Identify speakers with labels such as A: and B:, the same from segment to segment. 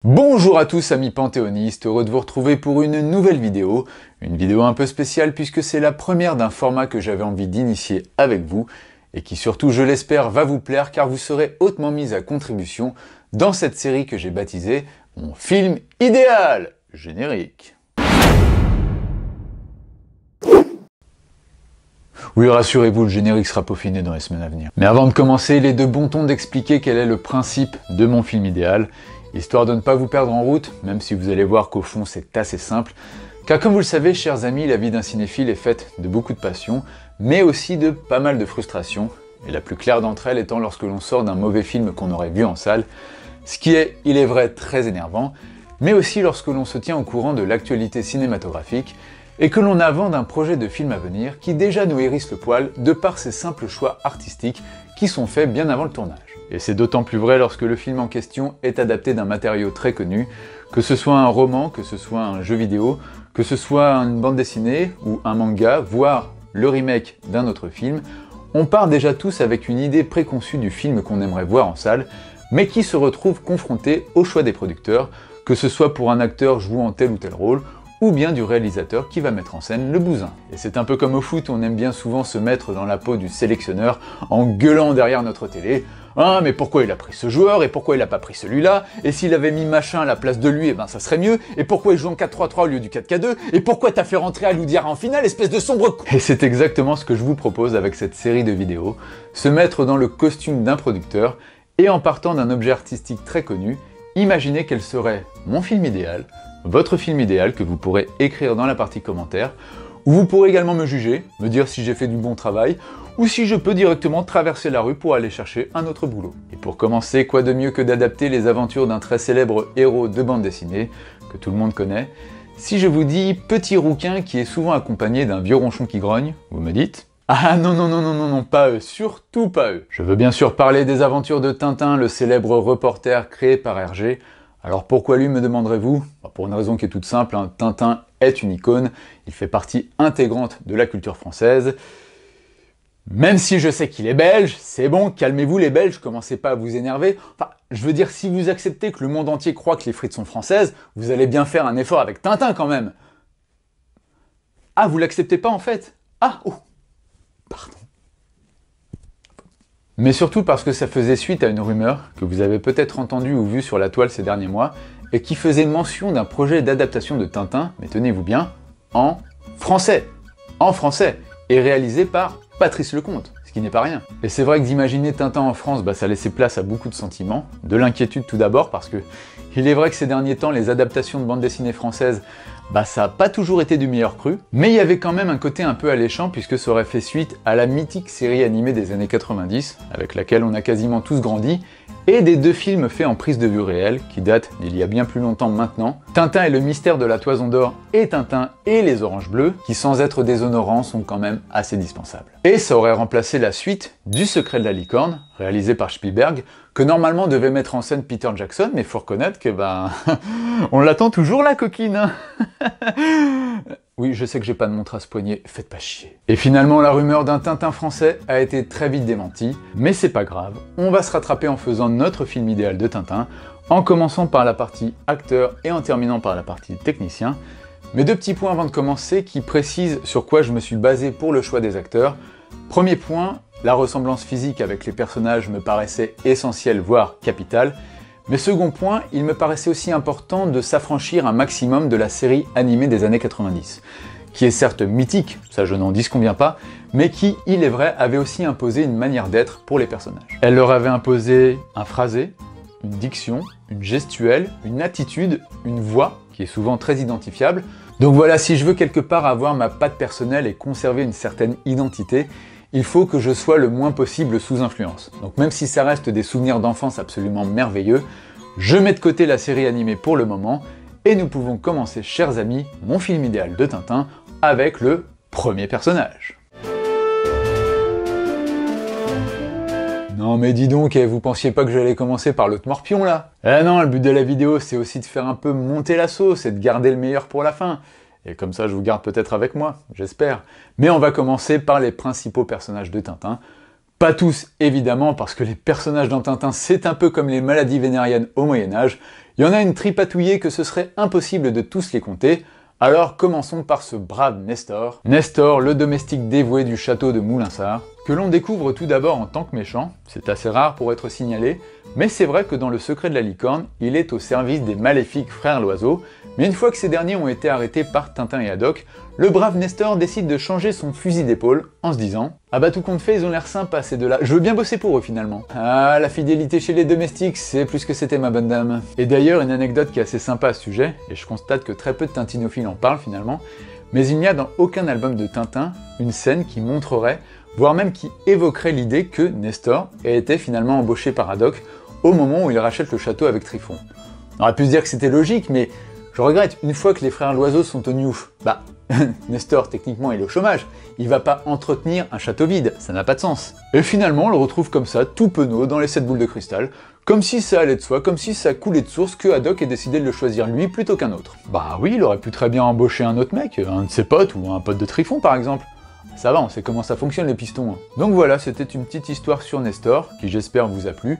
A: Bonjour à tous amis panthéonistes, heureux de vous retrouver pour une nouvelle vidéo. Une vidéo un peu spéciale puisque c'est la première d'un format que j'avais envie d'initier avec vous et qui surtout, je l'espère, va vous plaire car vous serez hautement mis à contribution dans cette série que j'ai baptisée Mon film idéal. Générique. Oui, rassurez-vous, le générique sera peaufiné dans les semaines à venir. Mais avant de commencer, il est de bon ton d'expliquer quel est le principe de mon film idéal, histoire de ne pas vous perdre en route, même si vous allez voir qu'au fond c'est assez simple, car comme vous le savez, chers amis, la vie d'un cinéphile est faite de beaucoup de passion, mais aussi de pas mal de frustrations, et la plus claire d'entre elles étant lorsque l'on sort d'un mauvais film qu'on aurait vu en salle, ce qui est, il est vrai, très énervant, mais aussi lorsque l'on se tient au courant de l'actualité cinématographique, et que l'on a vent d'un projet de film à venir qui déjà nous hérisse le poil de par ses simples choix artistiques qui sont faits bien avant le tournage. Et c'est d'autant plus vrai lorsque le film en question est adapté d'un matériau très connu, que ce soit un roman, que ce soit un jeu vidéo, que ce soit une bande dessinée ou un manga, voire le remake d'un autre film, on part déjà tous avec une idée préconçue du film qu'on aimerait voir en salle, mais qui se retrouve confronté au choix des producteurs, que ce soit pour un acteur jouant tel ou tel rôle, ou bien du réalisateur qui va mettre en scène le bousin. Et c'est un peu comme au foot, on aime bien souvent se mettre dans la peau du sélectionneur en gueulant derrière notre télé. Ah, mais pourquoi il a pris ce joueur, et pourquoi il a pas pris celui-là, et s'il avait mis machin à la place de lui, eh ben ça serait mieux, et pourquoi il joue en 4-3-3 au lieu du 4-4-2, et pourquoi t'as fait rentrer Aloudiara en finale, espèce de sombre con. Et c'est exactement ce que je vous propose avec cette série de vidéos, se mettre dans le costume d'un producteur, et en partant d'un objet artistique très connu, imaginez quel serait mon film idéal, votre film idéal que vous pourrez écrire dans la partie commentaires, où vous pourrez également me juger, me dire si j'ai fait du bon travail, ou si je peux directement traverser la rue pour aller chercher un autre boulot. Et pour commencer, quoi de mieux que d'adapter les aventures d'un très célèbre héros de bande dessinée, que tout le monde connaît. Si je vous dis Petit Rouquin qui est souvent accompagné d'un vieux ronchon qui grogne, vous me dites ? Ah non, non, non, non, non, non, pas eux, surtout pas eux. Je veux bien sûr parler des aventures de Tintin, le célèbre reporter créé par Hergé. Alors pourquoi lui, me demanderez-vous? Pour une raison qui est toute simple, hein. Tintin est une icône, il fait partie intégrante de la culture française. Même si je sais qu'il est belge, c'est bon, calmez-vous les Belges, commencez pas à vous énerver. Enfin, je veux dire, si vous acceptez que le monde entier croit que les frites sont françaises, vous allez bien faire un effort avec Tintin quand même. Ah, vous l'acceptez pas en fait? Ah, oh, pardon. Mais surtout parce que ça faisait suite à une rumeur que vous avez peut-être entendue ou vue sur la toile ces derniers mois, et qui faisait mention d'un projet d'adaptation de Tintin, mais tenez-vous bien, en français, et réalisé par Patrice Lecomte, ce qui n'est pas rien. Et c'est vrai que d'imaginer Tintin en France, ça laissait place à beaucoup de sentiments, de l'inquiétude tout d'abord, parce que il est vrai que ces derniers temps, les adaptations de bande dessinée françaises, ça n'a pas toujours été du meilleur cru, mais il y avait quand même un côté un peu alléchant puisque ça aurait fait suite à la mythique série animée des années 90, avec laquelle on a quasiment tous grandi, et des deux films faits en prise de vue réelle, qui datent d'il y a bien plus longtemps maintenant, Tintin et le mystère de la Toison d'Or et Tintin et les Oranges Bleues, qui sans être déshonorants sont quand même assez dispensables. Et ça aurait remplacé la suite du Secret de la Licorne, réalisé par Spielberg, que normalement devait mettre en scène Peter Jackson, mais faut reconnaître que on l'attend toujours la coquine, hein. Oui, je sais que j'ai pas de montre à ce poignet, faites pas chier. Et finalement, la rumeur d'un Tintin français a été très vite démentie, mais c'est pas grave, on va se rattraper en faisant notre film idéal de Tintin, en commençant par la partie acteur et en terminant par la partie technicien. Mais deux petits points avant de commencer qui précisent sur quoi je me suis basé pour le choix des acteurs. Premier point, la ressemblance physique avec les personnages me paraissait essentielle, voire capitale. Mais second point, il me paraissait aussi important de s'affranchir un maximum de la série animée des années 90, qui est certes mythique, ça je n'en disconviens pas, mais qui, il est vrai, avait aussi imposé une manière d'être pour les personnages. Elle leur avait imposé un phrasé, une diction, une gestuelle, une attitude, une voix, qui est souvent très identifiable. Donc voilà, si je veux quelque part avoir ma patte personnelle et conserver une certaine identité, il faut que je sois le moins possible sous influence. Donc même si ça reste des souvenirs d'enfance absolument merveilleux, je mets de côté la série animée pour le moment, et nous pouvons commencer, chers amis, mon film idéal de Tintin, avec le premier personnage. Non mais dis donc, vous pensiez pas que j'allais commencer par l'autre morpion là? Eh non, le but de la vidéo c'est aussi de faire un peu monter la sauce et de garder le meilleur pour la fin. Et comme ça je vous garde peut-être avec moi, j'espère. Mais on va commencer par les principaux personnages de Tintin. Pas tous évidemment, parce que les personnages dans Tintin c'est un peu comme les maladies vénériennes au Moyen-Âge. Il y en a une tripatouillée que ce serait impossible de tous les compter, alors commençons par ce brave Nestor. Nestor, le domestique dévoué du château de Moulinsart, que l'on découvre tout d'abord en tant que méchant, c'est assez rare pour être signalé, mais c'est vrai que dans Le Secret de la Licorne, il est au service des maléfiques frères Loiseau, mais une fois que ces derniers ont été arrêtés par Tintin et Haddock, le brave Nestor décide de changer son fusil d'épaule en se disant « Ah bah tout compte fait, ils ont l'air sympas ces deux-là, je veux bien bosser pour eux finalement. Ah, la fidélité chez les domestiques, c'est plus que c'était ma bonne dame. » Et d'ailleurs, une anecdote qui est assez sympa à ce sujet, et je constate que très peu de tintinophiles en parlent finalement, mais il n'y a dans aucun album de Tintin une scène qui montrerait, voire même qui évoquerait l'idée que Nestor ait été finalement embauché par Haddock au moment où il rachète le château avec Trifon. On aurait pu se dire que c'était logique, mais je regrette, une fois que les frères Loiseau sont au Newf, bah, Nestor, techniquement, il est au chômage. Il va pas entretenir un château vide, ça n'a pas de sens. Et finalement, on le retrouve comme ça, tout penaud, dans les 7 boules de cristal, comme si ça allait de soi, comme si ça coulait de source que Haddock ait décidé de le choisir lui plutôt qu'un autre. Bah oui, il aurait pu très bien embaucher un autre mec, un de ses potes ou un pote de Trifon par exemple. Ça va, on sait comment ça fonctionne les pistons. Donc voilà, c'était une petite histoire sur Nestor, qui j'espère vous a plu,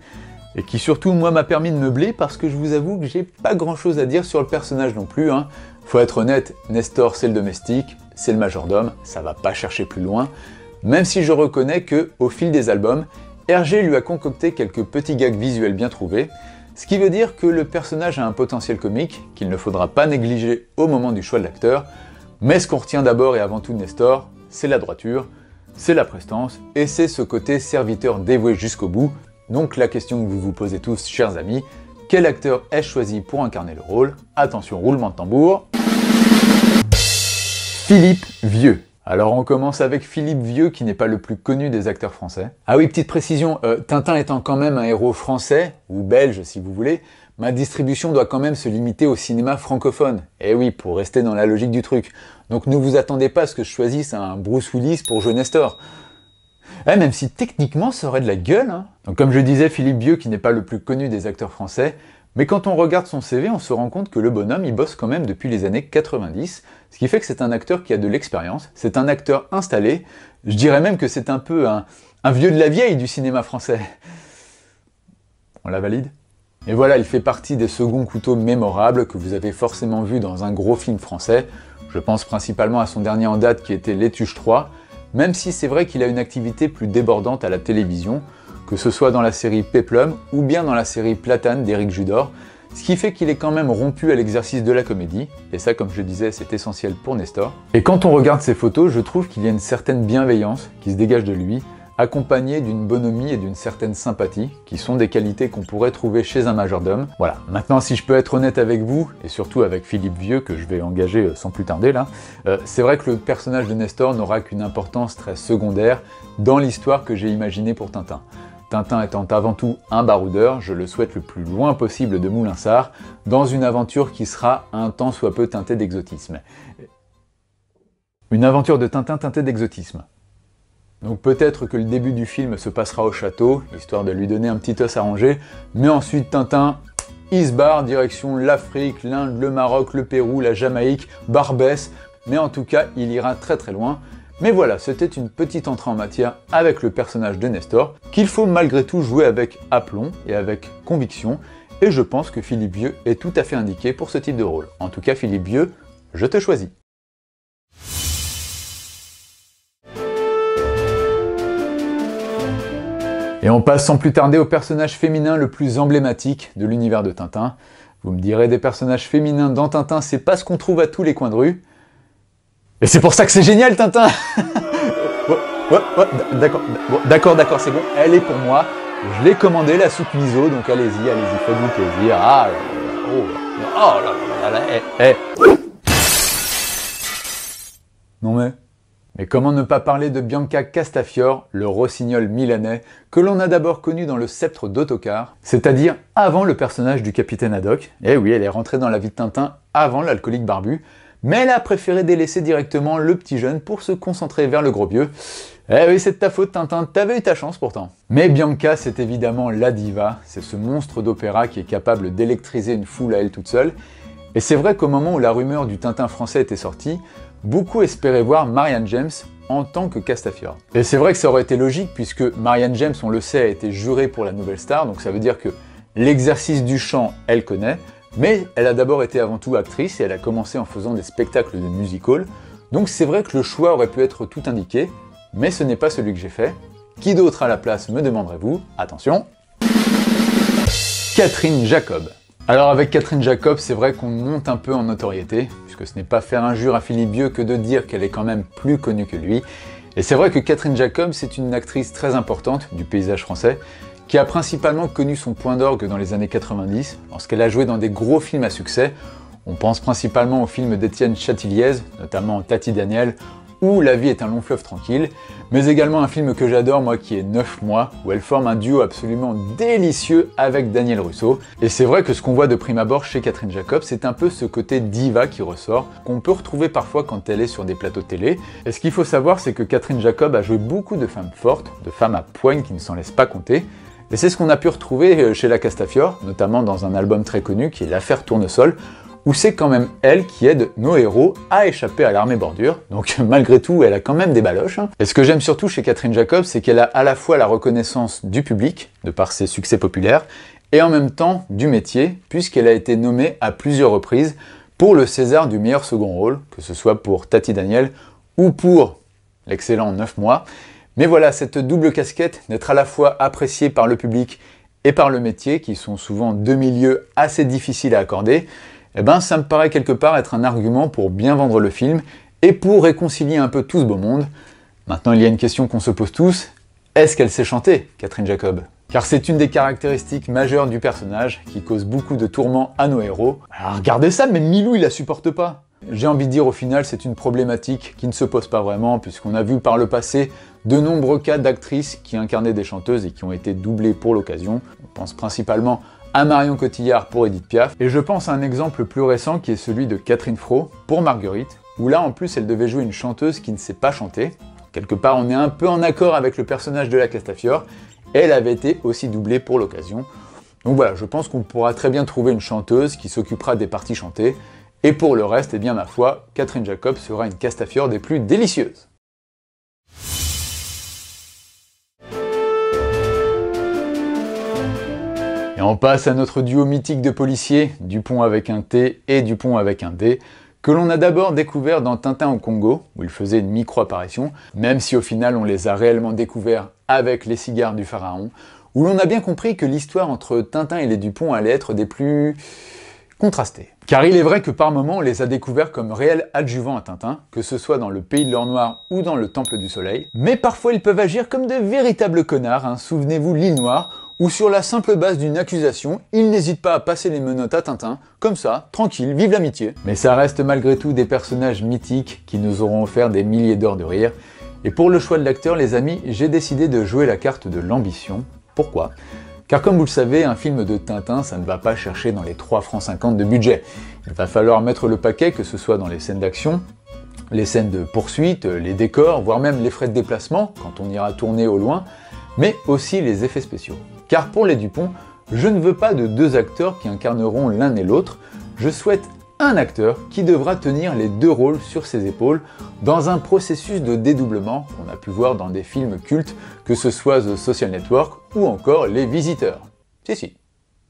A: et qui surtout moi m'a permis de meubler parce que je vous avoue que j'ai pas grand chose à dire sur le personnage non plus. Faut être honnête, Nestor c'est le domestique, c'est le majordome, ça va pas chercher plus loin, même si je reconnais que, au fil des albums, Hergé lui a concocté quelques petits gags visuels bien trouvés, ce qui veut dire que le personnage a un potentiel comique qu'il ne faudra pas négliger au moment du choix de l'acteur, mais ce qu'on retient d'abord et avant tout de Nestor, c'est la droiture, c'est la prestance, et c'est ce côté serviteur dévoué jusqu'au bout. Donc la question que vous vous posez tous, chers amis, quel acteur ai-je choisi pour incarner le rôle? Attention, roulement de tambour. Philippe Vieux. Alors on commence avec Philippe Vieux, qui n'est pas le plus connu des acteurs français. Ah oui, petite précision, Tintin étant quand même un héros français, ou belge si vous voulez, ma distribution doit quand même se limiter au cinéma francophone. Et oui, pour rester dans la logique du truc. Donc ne vous attendez pas à ce que je choisisse un Bruce Willis pour jouer Nestor. Même si techniquement ça aurait de la gueule. Donc comme je disais, Philippe Vieux qui n'est pas le plus connu des acteurs français, mais quand on regarde son CV, on se rend compte que le bonhomme il bosse quand même depuis les années 90, ce qui fait que c'est un acteur qui a de l'expérience, c'est un acteur installé, je dirais même que c'est un peu un vieux de la vieille du cinéma français. On la valide? Et voilà, il fait partie des seconds couteaux mémorables que vous avez forcément vu dans un gros film français, je pense principalement à son dernier en date qui était Les Tuches 3, même si c'est vrai qu'il a une activité plus débordante à la télévision, que ce soit dans la série Péplum ou bien dans la série Platane d'Éric Judor, ce qui fait qu'il est quand même rompu à l'exercice de la comédie, et ça comme je disais c'est essentiel pour Nestor. Et quand on regarde ses photos, je trouve qu'il y a une certaine bienveillance qui se dégage de lui, accompagnée d'une bonhomie et d'une certaine sympathie, qui sont des qualités qu'on pourrait trouver chez un majordome. Voilà, maintenant si je peux être honnête avec vous, et surtout avec Philippe Vieux, que je vais engager sans plus tarder là, c'est vrai que le personnage de Nestor n'aura qu'une importance très secondaire dans l'histoire que j'ai imaginée pour Tintin. Tintin étant avant tout un baroudeur, je le souhaite le plus loin possible de Moulinsart, dans une aventure qui sera un tant soit peu teintée d'exotisme. Une aventure de Tintin teintée d'exotisme. Donc peut-être que le début du film se passera au château, histoire de lui donner un petit os à ranger, mais ensuite Tintin, il se barre direction l'Afrique, l'Inde, le Maroc, le Pérou, la Jamaïque, Barbès, mais en tout cas il ira très très loin. Mais voilà, c'était une petite entrée en matière avec le personnage de Nestor, qu'il faut malgré tout jouer avec aplomb et avec conviction, et je pense que Philippe Vieux est tout à fait indiqué pour ce type de rôle. En tout cas Philippe Vieux, je te choisis. Et on passe sans plus tarder au personnage féminin le plus emblématique de l'univers de Tintin. Vous me direz, des personnages féminins dans Tintin, c'est pas ce qu'on trouve à tous les coins de rue. Et c'est pour ça que c'est génial, Tintin. D'accord, c'est bon, elle est pour moi. Je l'ai commandée, la soupe miso, donc allez-y, faites-vous plaisir. Ah là là, Non mais comment ne pas parler de Bianca Castafiore, le rossignol milanais, que l'on a d'abord connu dans Le Sceptre d'Ottokar, c'est-à-dire avant le personnage du capitaine Haddock. Eh oui, elle est rentrée dans la vie de Tintin avant l'alcoolique barbu, mais elle a préféré délaisser directement le petit jeune pour se concentrer vers le gros vieux. Eh oui, c'est de ta faute Tintin, t'avais eu ta chance pourtant. Mais Bianca, c'est évidemment la diva, c'est ce monstre d'opéra qui est capable d'électriser une foule à elle toute seule, et c'est vrai qu'au moment où la rumeur du Tintin français était sortie, beaucoup espéraient voir Marianne James en tant que Castafiore. Et c'est vrai que ça aurait été logique puisque Marianne James, on le sait, a été jurée pour la nouvelle star, donc ça veut dire que l'exercice du chant, elle connaît, Mais elle a d'abord été avant tout actrice et elle a commencé en faisant des spectacles de music-hall, donc c'est vrai que le choix aurait pu être tout indiqué, mais ce n'est pas celui que j'ai fait. Qui d'autre à la place, me demanderez-vous? Attention, Catherine Jacob. Alors avec Catherine Jacob, c'est vrai qu'on monte un peu en notoriété, puisque ce n'est pas faire injure à Philippe Vieux que de dire qu'elle est quand même plus connue que lui. Et c'est vrai que Catherine Jacob, c'est une actrice très importante du paysage français, qui a principalement connu son point d'orgue dans les années 90, lorsqu'elle a joué dans des gros films à succès. On pense principalement aux films d'Étienne Châtilliez, notamment Tati Daniel, ou La vie est un long fleuve tranquille, mais également un film que j'adore, moi, qui est 9 mois, où elle forme un duo absolument délicieux avec Daniel Russo. Et c'est vrai que ce qu'on voit de prime abord chez Catherine Jacob, c'est un peu ce côté diva qui ressort, qu'on peut retrouver parfois quand elle est sur des plateaux de télé. Et ce qu'il faut savoir, c'est que Catherine Jacob a joué beaucoup de femmes fortes, de femmes à poigne qui ne s'en laissent pas compter. Et c'est ce qu'on a pu retrouver chez la Castafiore, notamment dans un album très connu qui est L'affaire Tournesol, où c'est quand même elle qui aide nos héros à échapper à l'armée bordure. Donc malgré tout, elle a quand même des baloches. Et ce que j'aime surtout chez Catherine Jacob, c'est qu'elle a à la fois la reconnaissance du public, de par ses succès populaires, et en même temps du métier, puisqu'elle a été nommée à plusieurs reprises pour le César du meilleur second rôle, que ce soit pour Tati Daniel ou pour l'excellent 9 mois. Mais voilà, cette double casquette d'être à la fois appréciée par le public et par le métier, qui sont souvent deux milieux assez difficiles à accorder, eh ben ça me paraît quelque part être un argument pour bien vendre le film et pour réconcilier un peu tout ce beau monde. Maintenant, il y a une question qu'on se pose tous, est-ce qu'elle sait chanter, Catherine Jacob? Car c'est une des caractéristiques majeures du personnage qui cause beaucoup de tourments à nos héros. Alors regardez ça, même Milou il la supporte pas. J'ai envie de dire au final c'est une problématique qui ne se pose pas vraiment, puisqu'on a vu par le passé de nombreux cas d'actrices qui incarnaient des chanteuses et qui ont été doublées pour l'occasion. On pense principalement à Marion Cotillard pour Edith Piaf, et je pense à un exemple plus récent qui est celui de Catherine Fro pour Marguerite, où là en plus elle devait jouer une chanteuse qui ne sait pas chanter. Quelque part on est un peu en accord avec le personnage de la Castafiore, et elle avait été aussi doublée pour l'occasion. Donc voilà, je pense qu'on pourra très bien trouver une chanteuse qui s'occupera des parties chantées, et pour le reste, eh bien ma foi, Catherine Jacob sera une Castafiore des plus délicieuses. Et on passe à notre duo mythique de policiers, Dupont avec un T et Dupont avec un D, que l'on a d'abord découvert dans Tintin au Congo, où ils faisaient une micro-apparition, même si au final on les a réellement découverts avec Les Cigares du Pharaon, où l'on a bien compris que l'histoire entre Tintin et les Dupont allait être des plus contrastées. Car il est vrai que par moments on les a découverts comme réels adjuvants à Tintin, que ce soit dans le Pays de l'Or Noir ou dans le Temple du Soleil, mais parfois ils peuvent agir comme de véritables connards, hein. Souvenez-vous l'Île Noire, où sur la simple base d'une accusation, ils n'hésitent pas à passer les menottes à Tintin, comme ça, tranquille, vive l'amitié. Mais ça reste malgré tout des personnages mythiques qui nous auront offert des milliers d'heures de rire. Et pour le choix de l'acteur, les amis, j'ai décidé de jouer la carte de l'ambition. Pourquoi? Car comme vous le savez, un film de Tintin, ça ne va pas chercher dans les 3,50 francs de budget. Il va falloir mettre le paquet, que ce soit dans les scènes d'action, les scènes de poursuite, les décors, voire même les frais de déplacement, quand on ira tourner au loin, mais aussi les effets spéciaux. Car pour les Dupont, je ne veux pas de deux acteurs qui incarneront l'un et l'autre, je souhaite un acteur qui devra tenir les deux rôles sur ses épaules dans un processus de dédoublement qu'on a pu voir dans des films cultes, que ce soit The Social Network ou encore Les Visiteurs. Si.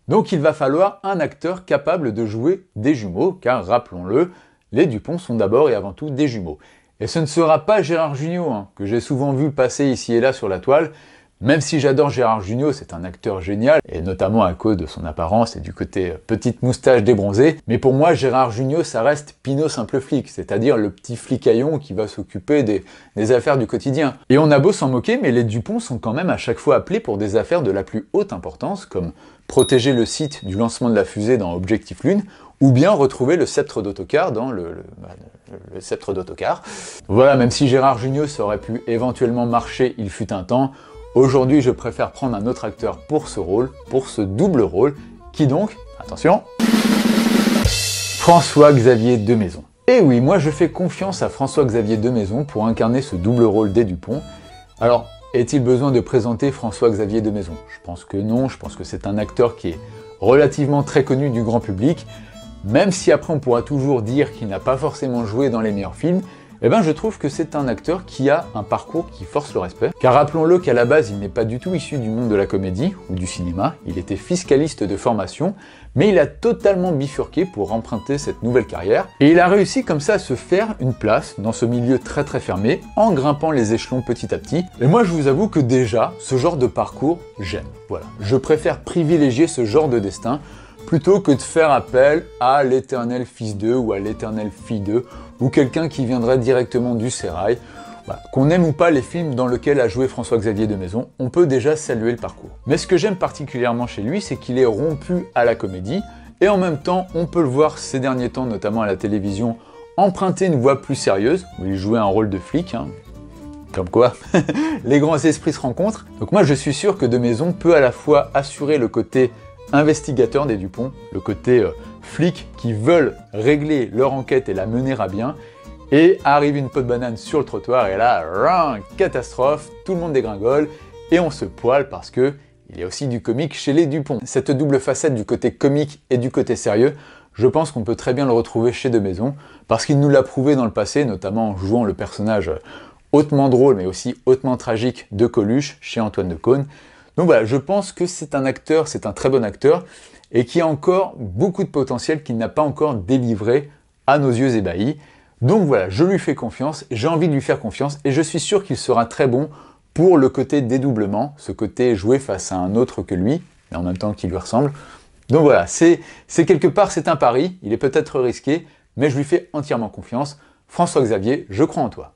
A: Donc il va falloir un acteur capable de jouer des jumeaux, car rappelons-le, les Dupont sont d'abord et avant tout des jumeaux. Et ce ne sera pas Gérard Jugnot, hein, que j'ai souvent vu passer ici et là sur la toile. Même si j'adore Gérard Jugnot, c'est un acteur génial, et notamment à cause de son apparence et du côté petite moustache débronzée, mais pour moi, Gérard Jugnot, ça reste Pinot simple flic, c'est-à-dire le petit flicaillon qui va s'occuper des affaires du quotidien. Et on a beau s'en moquer, mais les Dupont sont quand même à chaque fois appelés pour des affaires de la plus haute importance, comme protéger le site du lancement de la fusée dans Objectif Lune, ou bien retrouver le sceptre d'autocar dans le sceptre d'autocar. Voilà, même si Gérard Jugnot, ça aurait pu éventuellement marcher il fut un temps, aujourd'hui, je préfère prendre un autre acteur pour ce rôle, pour ce double rôle, qui donc, attention, François-Xavier Demaison. Et oui, moi je fais confiance à François-Xavier Demaison pour incarner ce double rôle des Dupont. Alors, est-il besoin de présenter François-Xavier Demaison? Je pense que non, je pense que c'est un acteur qui est relativement très connu du grand public, même si après on pourra toujours dire qu'il n'a pas forcément joué dans les meilleurs films, eh ben je trouve que c'est un acteur qui a un parcours qui force le respect. Car rappelons-le qu'à la base, il n'est pas du tout issu du monde de la comédie ou du cinéma, il était fiscaliste de formation, mais il a totalement bifurqué pour emprunter cette nouvelle carrière, et il a réussi comme ça à se faire une place dans ce milieu très fermé, en grimpant les échelons petit à petit. Et moi je vous avoue que déjà, ce genre de parcours, j'aime. Voilà, je préfère privilégier ce genre de destin, plutôt que de faire appel à l'éternel fils d'eux ou à l'éternelle fille d'eux, ou quelqu'un qui viendrait directement du sérail. Voilà. Qu'on aime ou pas les films dans lesquels a joué François-Xavier de Maison, on peut déjà saluer le parcours. Mais ce que j'aime particulièrement chez lui, c'est qu'il est rompu à la comédie, et en même temps, on peut le voir ces derniers temps, notamment à la télévision, emprunter une voix plus sérieuse, où il jouait un rôle de flic, hein. Comme quoi, les grands esprits se rencontrent. Donc moi je suis sûr que De Maison peut à la fois assurer le côté investigateur des Dupont, le côté flics qui veulent régler leur enquête et la mener à bien, et arrive une peau de banane sur le trottoir et là, catastrophe, tout le monde dégringole, et on se poile parce que il y a aussi du comique chez les Dupont. Cette double facette du côté comique et du côté sérieux, je pense qu'on peut très bien le retrouver chez De Maison, parce qu'il nous l'a prouvé dans le passé, notamment en jouant le personnage hautement drôle, mais aussi hautement tragique de Coluche chez Antoine de Caunes. Donc voilà, je pense que c'est un acteur, c'est un très bon acteur, et qui a encore beaucoup de potentiel qu'il n'a pas encore délivré à nos yeux ébahis. Donc voilà, je lui fais confiance, j'ai envie de lui faire confiance, et je suis sûr qu'il sera très bon pour le côté dédoublement, ce côté jouer face à un autre que lui, mais en même temps qui lui ressemble. Donc voilà, c'est quelque part, c'est un pari, il est peut-être risqué, mais je lui fais entièrement confiance. François-Xavier, je crois en toi.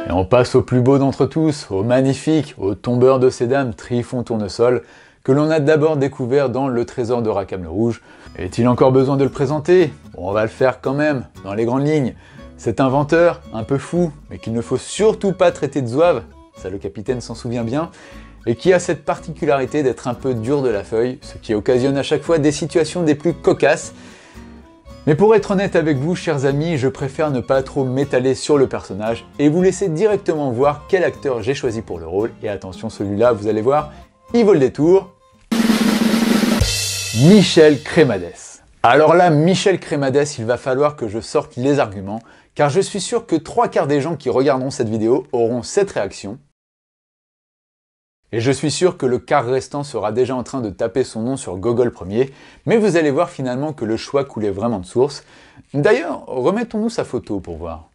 A: Et on passe au plus beau d'entre tous, au magnifique, au tombeur de ces dames, Trifon Tournesol, que l'on a d'abord découvert dans Le Trésor de Rackham le Rouge. Est-il encore besoin de le présenter? Bon, on va le faire quand même, dans les grandes lignes. Cet inventeur, un peu fou, mais qu'il ne faut surtout pas traiter de zouave, ça le capitaine s'en souvient bien, et qui a cette particularité d'être un peu dur de la feuille, ce qui occasionne à chaque fois des situations des plus cocasses. Mais pour être honnête avec vous, chers amis, je préfère ne pas trop m'étaler sur le personnage et vous laisser directement voir quel acteur j'ai choisi pour le rôle. Et attention, celui-là, vous allez voir, il vaut le détour. Michel Crémades. Alors là, Michel Crémades, il va falloir que je sorte les arguments, car je suis sûr que 3/4 des gens qui regarderont cette vidéo auront cette réaction. Et je suis sûr que le quart restant sera déjà en train de taper son nom sur Google premier, mais vous allez voir finalement que le choix coulait vraiment de source. D'ailleurs, remettons-nous sa photo pour voir.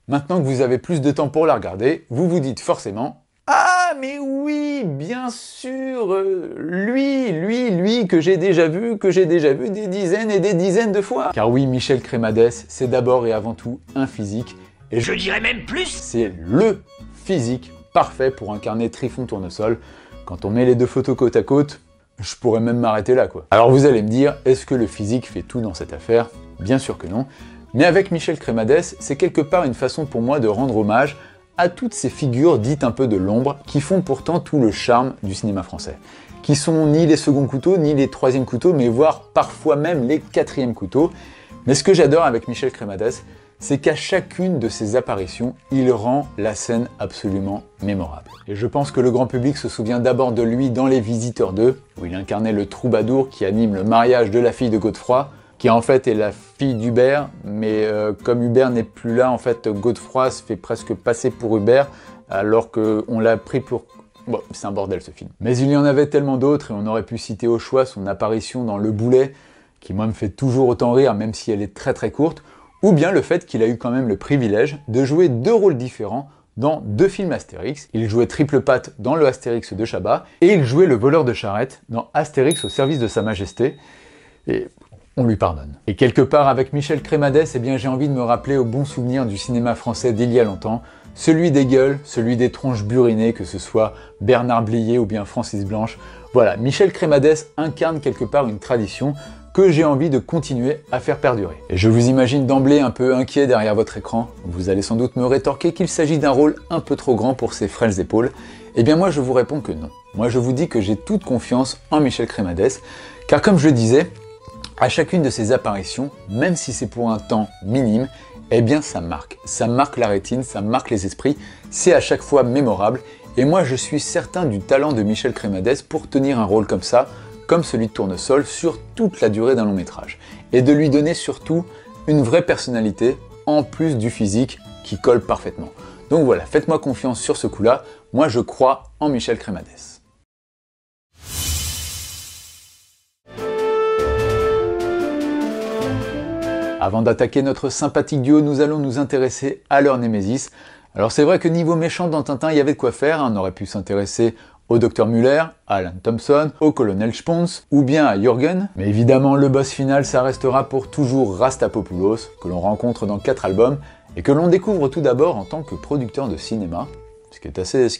A: Maintenant que vous avez plus de temps pour la regarder, vous vous dites forcément « Ah, mais oui, bien sûr, lui que j'ai déjà vu des dizaines et des dizaines de fois !» Car oui, Michel Crémades, c'est d'abord et avant tout un physique, et je dirais même plus, c'est LE physique parfait pour incarner Trifon Tournesol. Quand on met les deux photos côte à côte, je pourrais même m'arrêter là, quoi. Alors vous allez me dire, est-ce que le physique fait tout dans cette affaire? Bien sûr que non. Mais avec Michel Crémades, c'est quelque part une façon pour moi de rendre hommage à toutes ces figures dites un peu de l'ombre qui font pourtant tout le charme du cinéma français. Qui sont ni les seconds couteaux, ni les troisièmes couteaux, mais voire parfois même les quatrièmes couteaux. Mais ce que j'adore avec Michel Crémades, c'est qu'à chacune de ses apparitions, il rend la scène absolument mémorable. Et je pense que le grand public se souvient d'abord de lui dans Les Visiteurs 2, où il incarnait le troubadour qui anime le mariage de la fille de Godefroy, qui en fait est la fille d'Hubert, mais comme Hubert n'est plus là, en fait, Godefroy se fait presque passer pour Hubert, alors qu'on l'a pris pour... Bon, c'est un bordel ce film. Mais il y en avait tellement d'autres, et on aurait pu citer au choix son apparition dans Le Boulet, qui moi me fait toujours autant rire, même si elle est très courte, ou bien le fait qu'il a eu quand même le privilège de jouer 2 rôles différents dans 2 films Astérix. Il jouait Triple Patte dans le Astérix de Chabat, et il jouait le voleur de charrette dans Astérix au service de Sa Majesté, et on lui pardonne. Et quelque part avec Michel Crémades, eh bien j'ai envie de me rappeler au bon souvenir du cinéma français d'il y a longtemps, celui des gueules, celui des tronches burinées, que ce soit Bernard Blier ou bien Francis Blanche. Voilà, Michel Crémades incarne quelque part une tradition que j'ai envie de continuer à faire perdurer. Et je vous imagine d'emblée un peu inquiet derrière votre écran. Vous allez sans doute me rétorquer qu'il s'agit d'un rôle un peu trop grand pour ses frêles épaules. Eh bien moi je vous réponds que non. Moi je vous dis que j'ai toute confiance en Michel Crémades, car comme je le disais, à chacune de ses apparitions, même si c'est pour un temps minime, eh bien ça marque la rétine, ça marque les esprits, c'est à chaque fois mémorable, et moi je suis certain du talent de Michel Crémades pour tenir un rôle comme ça, comme celui de Tournesol sur toute la durée d'un long métrage, et de lui donner surtout une vraie personnalité, en plus du physique qui colle parfaitement. Donc voilà, faites-moi confiance sur ce coup-là, moi je crois en Michel Cremades. Avant d'attaquer notre sympathique duo, nous allons nous intéresser à leur némésis. Alors c'est vrai que niveau méchant dans Tintin, il y avait de quoi faire, on aurait pu s'intéresser au Dr Muller, à Alan Thompson, au colonel Spons, ou bien à Jürgen. Mais évidemment, le boss final, ça restera pour toujours Rastapopoulos, que l'on rencontre dans 4 albums, et que l'on découvre tout d'abord en tant que producteur de cinéma, ce qui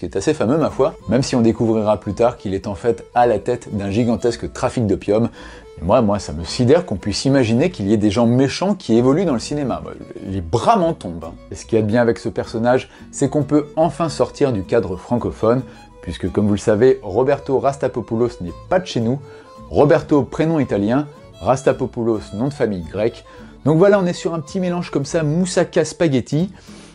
A: est assez fameux ma foi, même si on découvrira plus tard qu'il est en fait à la tête d'un gigantesque trafic d'opium. Et moi, ça me sidère qu'on puisse imaginer qu'il y ait des gens méchants qui évoluent dans le cinéma. Les bras m'en tombent. Et ce qu'il y a de bien avec ce personnage, c'est qu'on peut enfin sortir du cadre francophone, puisque comme vous le savez, Roberto Rastapopoulos n'est pas de chez nous. Roberto, prénom italien, Rastapopoulos, nom de famille grec. Donc voilà, on est sur un petit mélange comme ça, moussaka spaghetti.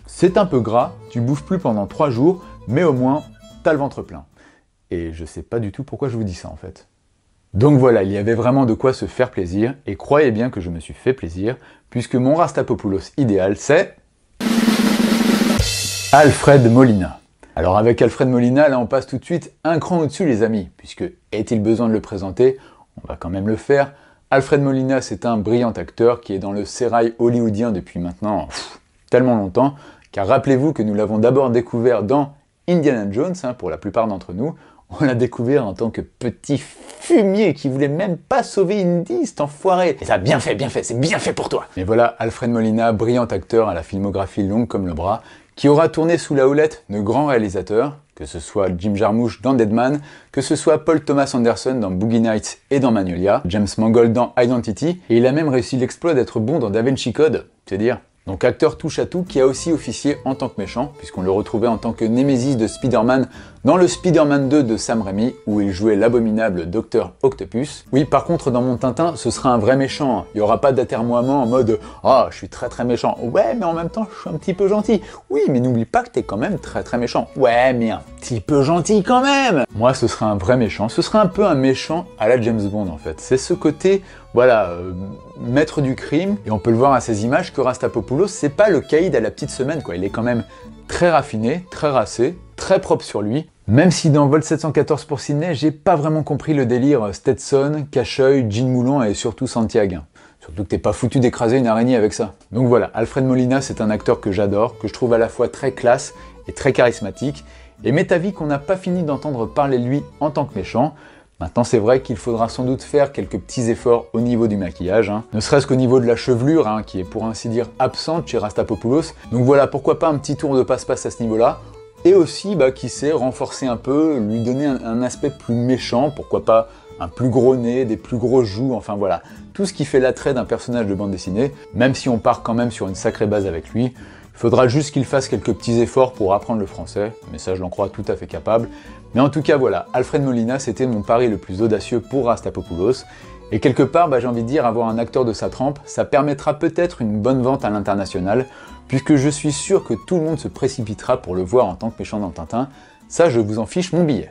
A: C'est un peu gras, tu bouffes plus pendant 3 jours, mais au moins, t'as le ventre plein. Et je sais pas du tout pourquoi je vous dis ça en fait. Donc voilà, il y avait vraiment de quoi se faire plaisir, et croyez bien que je me suis fait plaisir, puisque mon Rastapopoulos idéal, c'est... Alfred Molina. Alors avec Alfred Molina, là on passe tout de suite un cran au-dessus les amis, puisque est-il besoin de le présenter? On va quand même le faire. Alfred Molina, c'est un brillant acteur qui est dans le sérail hollywoodien depuis maintenant tellement longtemps, car rappelez-vous que nous l'avons d'abord découvert dans Indiana Jones, pour la plupart d'entre nous. On l'a découvert en tant que petit fumier qui voulait même pas sauver Indy, cet enfoiré. Et ça, bien fait, c'est bien fait pour toi. Mais voilà, Alfred Molina, brillant acteur à la filmographie longue comme le bras, qui aura tourné sous la houlette de grands réalisateurs, que ce soit Jim Jarmusch dans Deadman, que ce soit Paul Thomas Anderson dans Boogie Nights et dans Magnolia, James Mangold dans Identity, et il a même réussi l'exploit d'être bon dans Da Vinci Code, c'est dire. Donc acteur touche à tout qui a aussi officié en tant que méchant, puisqu'on le retrouvait en tant que Némésis de Spider-Man dans le Spider-Man 2 de Sam Raimi, où il jouait l'abominable Dr Octopus. Oui, par contre, dans mon Tintin, ce sera un vrai méchant. Il n'y aura pas d'atermoiement en mode « Ah, je suis très très méchant. Ouais, mais en même temps, je suis un petit peu gentil. Oui, mais n'oublie pas que t'es quand même très très méchant. Ouais, mais un petit peu gentil quand même !» Moi, ce sera un vrai méchant. Ce sera un peu un méchant à la James Bond, en fait. C'est ce côté... Voilà, maître du crime, et on peut le voir à ces images que Rastapopoulos, c'est pas le caïd à la petite semaine, quoi. Il est quand même très raffiné, très racé, très propre sur lui. Même si dans Vol 714 pour Sydney, j'ai pas vraiment compris le délire Stetson, cache-œil, jean moulant et surtout Santiago. Surtout que t'es pas foutu d'écraser une araignée avec ça. Donc voilà, Alfred Molina, c'est un acteur que j'adore, que je trouve à la fois très classe et très charismatique, et m'est avis qu'on n'a pas fini d'entendre parler de lui en tant que méchant. Maintenant, c'est vrai qu'il faudra sans doute faire quelques petits efforts au niveau du maquillage, ne serait-ce qu'au niveau de la chevelure, qui est pour ainsi dire absente chez Rastapopoulos. Donc voilà, pourquoi pas un petit tour de passe-passe à ce niveau-là. Et aussi, qui sait, renforcer un peu, lui donner un aspect plus méchant, pourquoi pas un plus gros nez, des plus gros joues, enfin voilà. Tout ce qui fait l'attrait d'un personnage de bande dessinée, même si on part quand même sur une sacrée base avec lui. Il faudra juste qu'il fasse quelques petits efforts pour apprendre le français, mais ça je l'en crois tout à fait capable. Mais en tout cas voilà, Alfred Molina c'était mon pari le plus audacieux pour Rastapopoulos. Et quelque part, j'ai envie de dire, avoir un acteur de sa trempe, ça permettra peut-être une bonne vente à l'international, puisque je suis sûr que tout le monde se précipitera pour le voir en tant que méchant dans Tintin. Ça, je vous en fiche mon billet.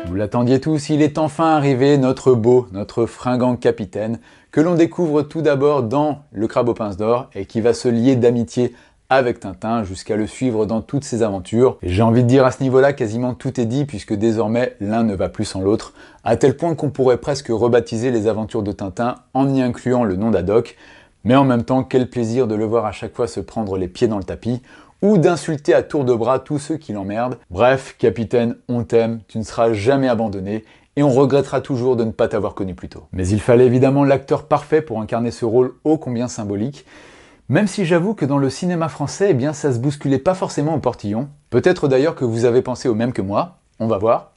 A: Vous l'attendiez tous, il est enfin arrivé, notre beau, notre fringant capitaine, que l'on découvre tout d'abord dans Le Crabe aux pinces d'or et qui va se lier d'amitié avec Tintin jusqu'à le suivre dans toutes ses aventures. Et j'ai envie de dire à ce niveau-là, quasiment tout est dit puisque désormais l'un ne va plus sans l'autre, à tel point qu'on pourrait presque rebaptiser les aventures de Tintin en y incluant le nom d'Haddock. Mais en même temps, quel plaisir de le voir à chaque fois se prendre les pieds dans le tapis, ou d'insulter à tour de bras tous ceux qui l'emmerdent. Bref, capitaine, on t'aime, tu ne seras jamais abandonné, et on regrettera toujours de ne pas t'avoir connu plus tôt. Mais il fallait évidemment l'acteur parfait pour incarner ce rôle ô combien symbolique, même si j'avoue que dans le cinéma français, ça se bousculait pas forcément au portillon. Peut-être d'ailleurs que vous avez pensé au même que moi, on va voir.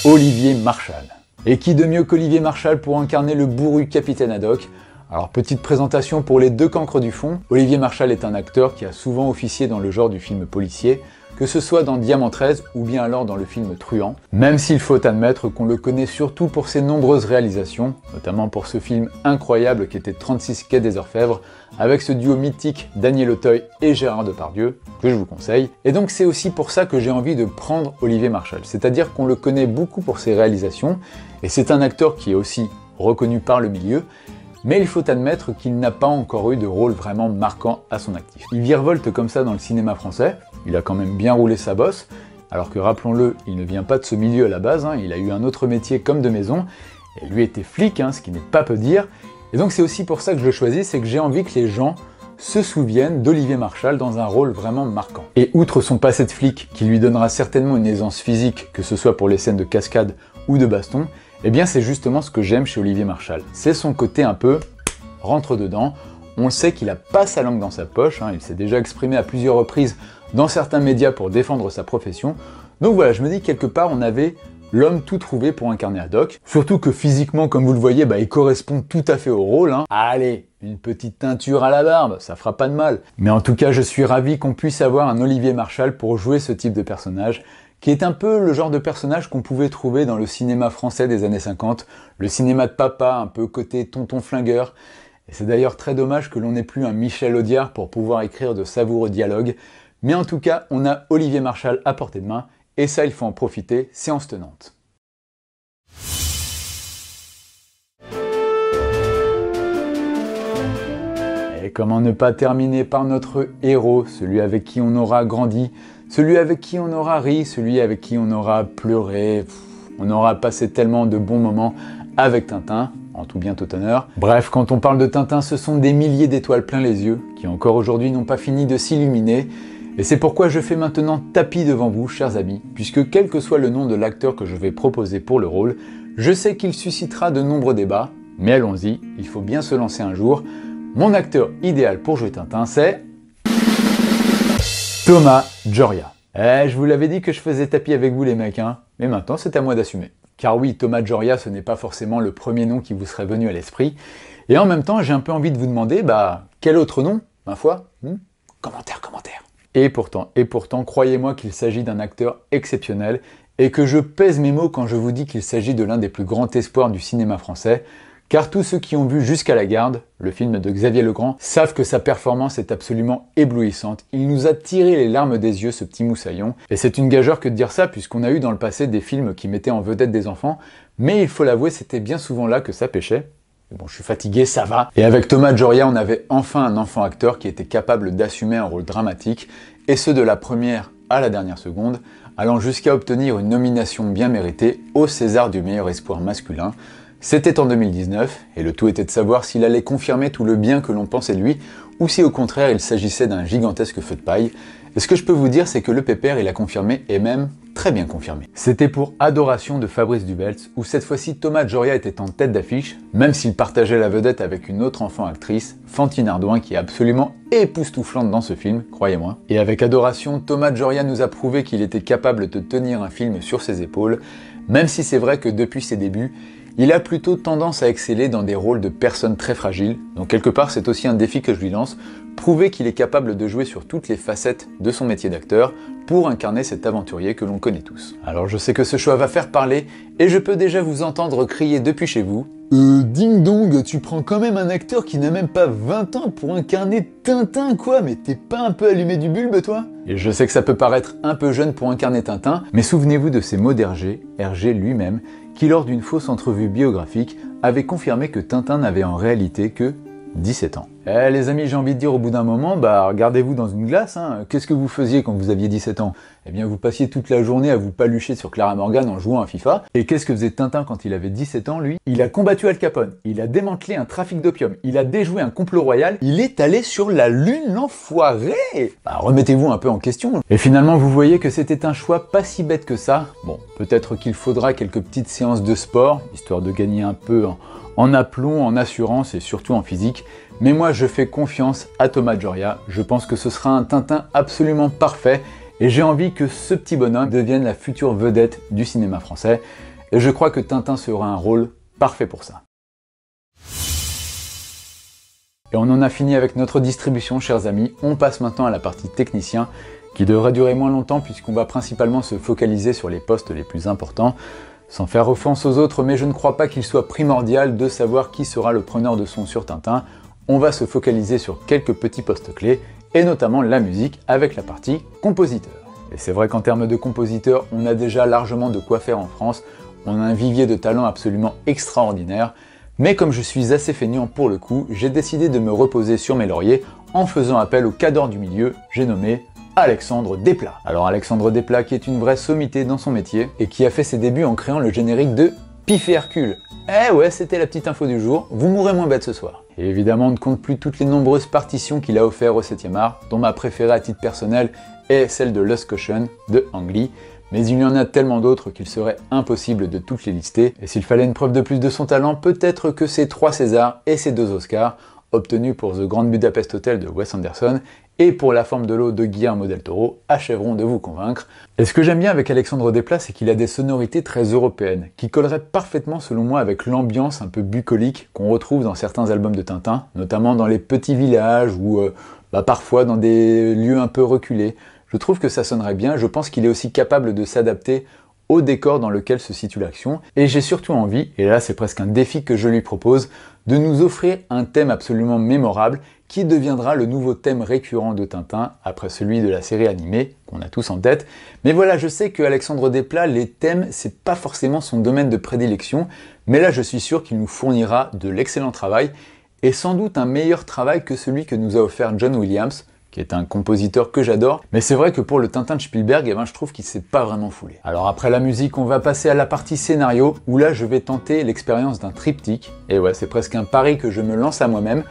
A: Olivier Marchal. Et qui de mieux qu'Olivier Marchal pour incarner le bourru capitaine Haddock? Alors petite présentation pour les deux cancres du fond, Olivier Marchal est un acteur qui a souvent officié dans le genre du film policier, que ce soit dans Diamant 13 ou bien alors dans le film Truand, même s'il faut admettre qu'on le connaît surtout pour ses nombreuses réalisations, notamment pour ce film incroyable qui était 36 quai des Orfèvres, avec ce duo mythique Daniel Auteuil et Gérard Depardieu, que je vous conseille. Et donc c'est aussi pour ça que j'ai envie de prendre Olivier Marchal, c'est-à-dire qu'on le connaît beaucoup pour ses réalisations, et c'est un acteur qui est aussi reconnu par le milieu, mais il faut admettre qu'il n'a pas encore eu de rôle vraiment marquant à son actif. Il virevolte comme ça dans le cinéma français, il a quand même bien roulé sa bosse, alors que rappelons-le, il ne vient pas de ce milieu à la base, il a eu un autre métier comme de maison, et lui était flic, ce qui n'est pas peu dire, et donc c'est aussi pour ça que je le choisis, c'est que j'ai envie que les gens se souviennent d'Olivier Marchal dans un rôle vraiment marquant. Et outre son passé de flic, qui lui donnera certainement une aisance physique, que ce soit pour les scènes de cascade ou de baston, eh bien c'est justement ce que j'aime chez Olivier Marchal. C'est son côté un peu rentre-dedans. On le sait qu'il a pas sa langue dans sa poche, il s'est déjà exprimé à plusieurs reprises dans certains médias pour défendre sa profession. Donc voilà, je me dis que quelque part on avait l'homme tout trouvé pour incarner Haddock. Surtout que physiquement, comme vous le voyez, il correspond tout à fait au rôle. Allez, une petite teinture à la barbe, ça fera pas de mal. Mais en tout cas, je suis ravi qu'on puisse avoir un Olivier Marchal pour jouer ce type de personnage, qui est un peu le genre de personnage qu'on pouvait trouver dans le cinéma français des années 50, le cinéma de papa, un peu côté tonton flingueur. Et c'est d'ailleurs très dommage que l'on n'ait plus un Michel Audiard pour pouvoir écrire de savoureux dialogues. Mais en tout cas, on a Olivier Marchal à portée de main, et ça, il faut en profiter, séance tenante. Et comment ne pas terminer par notre héros, celui avec qui on aura grandi, celui avec qui on aura ri, celui avec qui on aura pleuré, on aura passé tellement de bons moments avec Tintin, en tout bien tout honneur. Bref, quand on parle de Tintin, ce sont des milliers d'étoiles plein les yeux, qui encore aujourd'hui n'ont pas fini de s'illuminer, et c'est pourquoi je fais maintenant tapis devant vous, chers amis, puisque quel que soit le nom de l'acteur que je vais proposer pour le rôle, je sais qu'il suscitera de nombreux débats, mais allons-y, il faut bien se lancer un jour. Mon acteur idéal pour jouer Tintin, c'est Thomas Joria. Je vous l'avais dit que je faisais tapis avec vous les mecs, mais maintenant c'est à moi d'assumer. Car oui, Thomas Joria, ce n'est pas forcément le premier nom qui vous serait venu à l'esprit, et en même temps j'ai un peu envie de vous demander, quel autre nom, ma foi Commentaire. Et pourtant, croyez-moi qu'il s'agit d'un acteur exceptionnel, et que je pèse mes mots quand je vous dis qu'il s'agit de l'un des plus grands espoirs du cinéma français, car tous ceux qui ont vu Jusqu'à la garde, le film de Xavier Legrand, savent que sa performance est absolument éblouissante. Il nous a tiré les larmes des yeux, ce petit moussaillon. Et c'est une gageure que de dire ça, puisqu'on a eu dans le passé des films qui mettaient en vedette des enfants, mais il faut l'avouer, c'était bien souvent là que ça pêchait. Bon, je suis fatigué, ça va. Et avec Thomas Joria, on avait enfin un enfant acteur qui était capable d'assumer un rôle dramatique, et ce de la première à la dernière seconde, allant jusqu'à obtenir une nomination bien méritée au César du meilleur espoir masculin. C'était en 2019, et le tout était de savoir s'il allait confirmer tout le bien que l'on pensait de lui, ou si au contraire il s'agissait d'un gigantesque feu de paille. Et ce que je peux vous dire, c'est que le pépère, il a confirmé, et même très bien confirmé. C'était pour Adoration de Fabrice Duvels, où cette fois-ci Thomas Joria était en tête d'affiche, même s'il partageait la vedette avec une autre enfant actrice, Fantine Ardouin, qui est absolument époustouflante dans ce film, croyez-moi. Et avec Adoration, Thomas Joria nous a prouvé qu'il était capable de tenir un film sur ses épaules, même si c'est vrai que depuis ses débuts, il a plutôt tendance à exceller dans des rôles de personnes très fragiles, donc quelque part c'est aussi un défi que je lui lance, prouver qu'il est capable de jouer sur toutes les facettes de son métier d'acteur pour incarner cet aventurier que l'on connaît tous. Alors je sais que ce choix va faire parler, et je peux déjà vous entendre crier depuis chez vous « ding dong, tu prends quand même un acteur qui n'a même pas 20 ans pour incarner Tintin quoi, mais t'es pas un peu allumé du bulbe toi ?» Et je sais que ça peut paraître un peu jeune pour incarner Tintin, mais souvenez-vous de ces mots d'Hergé, Hergé lui-même, qui lors d'une fausse entrevue biographique avait confirmé que Tintin n'avait en réalité que 17 ans. Les amis, j'ai envie de dire au bout d'un moment, regardez-vous dans une glace, qu'est-ce que vous faisiez quand vous aviez 17 ans? Eh bien vous passiez toute la journée à vous palucher sur Clara Morgan en jouant à FIFA. Et qu'est-ce que faisait Tintin quand il avait 17 ans lui? Il a combattu Al Capone, il a démantelé un trafic d'opium, il a déjoué un complot royal, il est allé sur la lune l'enfoiré. Remettez-vous un peu en question. Et finalement vous voyez que c'était un choix pas si bête que ça. Bon, peut-être qu'il faudra quelques petites séances de sport, histoire de gagner un peu en aplomb, en assurance et surtout en physique. Mais moi je fais confiance à Thomas Joria, je pense que ce sera un Tintin absolument parfait et j'ai envie que ce petit bonhomme devienne la future vedette du cinéma français et je crois que Tintin sera un rôle parfait pour ça. Et on en a fini avec notre distribution chers amis, on passe maintenant à la partie technicien qui devrait durer moins longtemps puisqu'on va principalement se focaliser sur les postes les plus importants. Sans faire offense aux autres, mais je ne crois pas qu'il soit primordial de savoir qui sera le preneur de son sur Tintin. On va se focaliser sur quelques petits postes clés, et notamment la musique avec la partie compositeur. Et c'est vrai qu'en termes de compositeur, on a déjà largement de quoi faire en France, on a un vivier de talent absolument extraordinaire, mais comme je suis assez feignant pour le coup, j'ai décidé de me reposer sur mes lauriers en faisant appel au cadre du milieu, j'ai nommé Alexandre Desplat. Alors Alexandre Desplat qui est une vraie sommité dans son métier et qui a fait ses débuts en créant le générique de Pif et Hercule. Eh ouais, c'était la petite info du jour, vous mourrez moins bête ce soir. Et évidemment, on ne compte plus toutes les nombreuses partitions qu'il a offertes au 7e art, dont ma préférée à titre personnel est celle de Lost Caution de Ang Lee. Mais il y en a tellement d'autres qu'il serait impossible de toutes les lister, et s'il fallait une preuve de plus de son talent, peut-être que ces 3 Césars et ces 2 Oscars, obtenus pour The Grand Budapest Hotel de Wes Anderson et pour La Forme de l'eau de Guillermo del Toro, achèveront de vous convaincre. Et ce que j'aime bien avec Alexandre Desplat, c'est qu'il a des sonorités très européennes, qui colleraient parfaitement selon moi avec l'ambiance un peu bucolique qu'on retrouve dans certains albums de Tintin, notamment dans les petits villages ou parfois dans des lieux un peu reculés. Je trouve que ça sonnerait bien, je pense qu'il est aussi capable de s'adapter au décor dans lequel se situe l'action, et j'ai surtout envie, et là c'est presque un défi que je lui propose, de nous offrir un thème absolument mémorable qui deviendra le nouveau thème récurrent de Tintin, après celui de la série animée, qu'on a tous en tête. Mais voilà, je sais que Alexandre Desplat, les thèmes, c'est pas forcément son domaine de prédilection, mais là je suis sûr qu'il nous fournira de l'excellent travail, et sans doute un meilleur travail que celui que nous a offert John Williams, qui est un compositeur que j'adore, mais c'est vrai que pour le Tintin de Spielberg, je trouve qu'il s'est pas vraiment foulé. Alors après la musique, on va passer à la partie scénario, où là je vais tenter l'expérience d'un triptyque, et ouais, c'est presque un pari que je me lance à moi-même,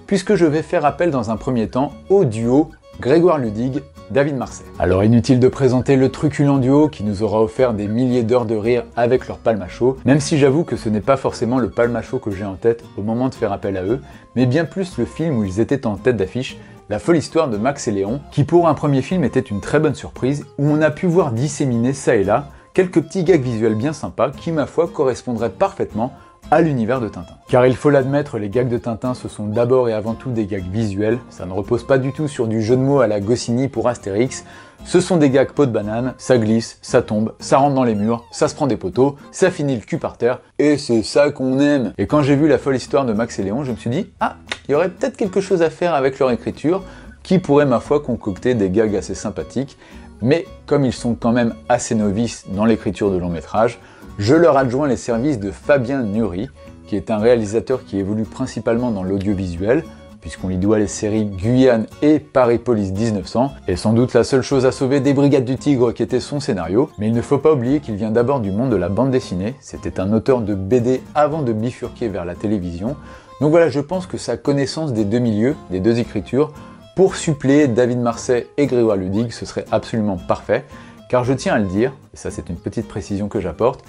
A: puisque je vais faire appel dans un premier temps au duo Grégoire Ludig, David Marsay. Alors inutile de présenter le truculent duo qui nous aura offert des milliers d'heures de rire avec leur palme à chaud, même si j'avoue que ce n'est pas forcément le palme à chaud que j'ai en tête au moment de faire appel à eux, mais bien plus le film où ils étaient en tête d'affiche, La folle histoire de Max et Léon, qui pour un premier film était une très bonne surprise, où on a pu voir disséminer ça et là quelques petits gags visuels bien sympas qui, ma foi, correspondraient parfaitement à l'univers de Tintin. Car il faut l'admettre, les gags de Tintin, ce sont d'abord et avant tout des gags visuels, ça ne repose pas du tout sur du jeu de mots à la Goscinny pour Astérix, ce sont des gags peau de banane, ça glisse, ça tombe, ça rentre dans les murs, ça se prend des poteaux, ça finit le cul par terre, et c'est ça qu'on aime. Et quand j'ai vu La folle histoire de Max et Léon, je me suis dit, ah, il y aurait peut-être quelque chose à faire avec leur écriture, qui pourrait, ma foi, concocter des gags assez sympathiques, mais comme ils sont quand même assez novices dans l'écriture de long métrage, je leur adjoins les services de Fabien Nury, qui est un réalisateur qui évolue principalement dans l'audiovisuel, puisqu'on lui doit les séries Guyane et Paris Police 1900, et sans doute la seule chose à sauver des Brigades du Tigre qui était son scénario, mais il ne faut pas oublier qu'il vient d'abord du monde de la bande dessinée, c'était un auteur de BD avant de bifurquer vers la télévision, donc voilà, je pense que sa connaissance des deux milieux, des deux écritures, pour suppléer David Marsay et Grégoire Ludig, ce serait absolument parfait, car je tiens à le dire, et ça c'est une petite précision que j'apporte,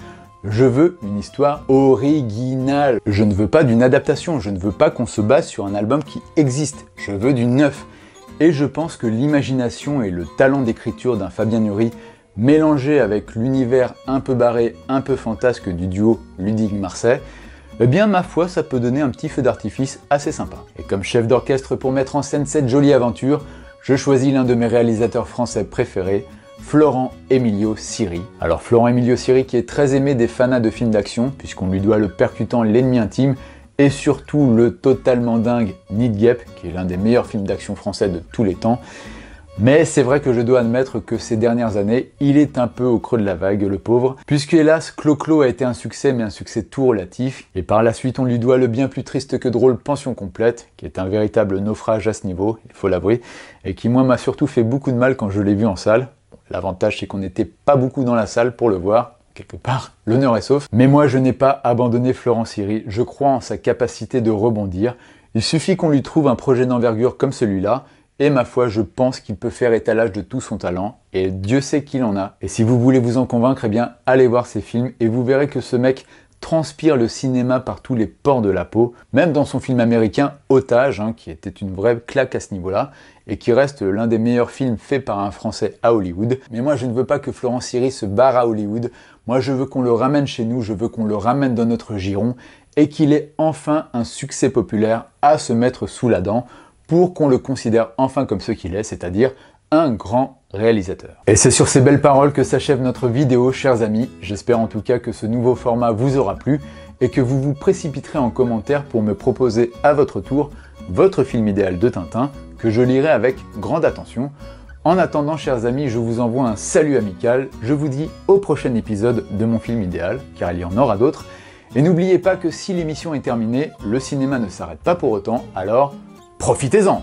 A: je veux une histoire originale. Je ne veux pas d'une adaptation, je ne veux pas qu'on se base sur un album qui existe, je veux du neuf. Et je pense que l'imagination et le talent d'écriture d'un Fabien Nury, mélangé avec l'univers un peu barré, un peu fantasque du duo Ludig-Marsay, eh bien ma foi ça peut donner un petit feu d'artifice assez sympa. Et comme chef d'orchestre pour mettre en scène cette jolie aventure, je choisis l'un de mes réalisateurs français préférés, Florent Emilio Siri. Alors Florent Emilio Siri qui est très aimé des fanas de films d'action, puisqu'on lui doit le percutant L'ennemi intime, et surtout le totalement dingue Nid Gap, qui est l'un des meilleurs films d'action français de tous les temps. Mais c'est vrai que je dois admettre que ces dernières années, il est un peu au creux de la vague, le pauvre, puisque hélas, Clo-Clo a été un succès, mais un succès tout relatif, et par la suite on lui doit le bien plus triste que drôle Pension complète, qui est un véritable naufrage à ce niveau, il faut l'avouer, et qui moi m'a surtout fait beaucoup de mal quand je l'ai vu en salle. L'avantage c'est qu'on n'était pas beaucoup dans la salle pour le voir, quelque part, l'honneur est sauf. Mais moi je n'ai pas abandonné Florent Siri, je crois en sa capacité de rebondir, il suffit qu'on lui trouve un projet d'envergure comme celui-là, et ma foi, je pense qu'il peut faire étalage de tout son talent, et Dieu sait qu'il en a. Et si vous voulez vous en convaincre, eh bien, allez voir ses films, et vous verrez que ce mec transpire le cinéma par tous les pores de la peau, même dans son film américain Otage, qui était une vraie claque à ce niveau-là, et qui reste l'un des meilleurs films faits par un Français à Hollywood. Mais moi, je ne veux pas que Florent Siri se barre à Hollywood, moi je veux qu'on le ramène chez nous, je veux qu'on le ramène dans notre giron, et qu'il ait enfin un succès populaire à se mettre sous la dent, pour qu'on le considère enfin comme ce qu'il est, c'est-à-dire un grand réalisateur. Et c'est sur ces belles paroles que s'achève notre vidéo, chers amis. J'espère en tout cas que ce nouveau format vous aura plu et que vous vous précipiterez en commentaire pour me proposer à votre tour votre film idéal de Tintin, que je lirai avec grande attention. En attendant, chers amis, je vous envoie un salut amical, je vous dis au prochain épisode de mon film idéal, car il y en aura d'autres, et n'oubliez pas que si l'émission est terminée, le cinéma ne s'arrête pas pour autant, alors profitez-en!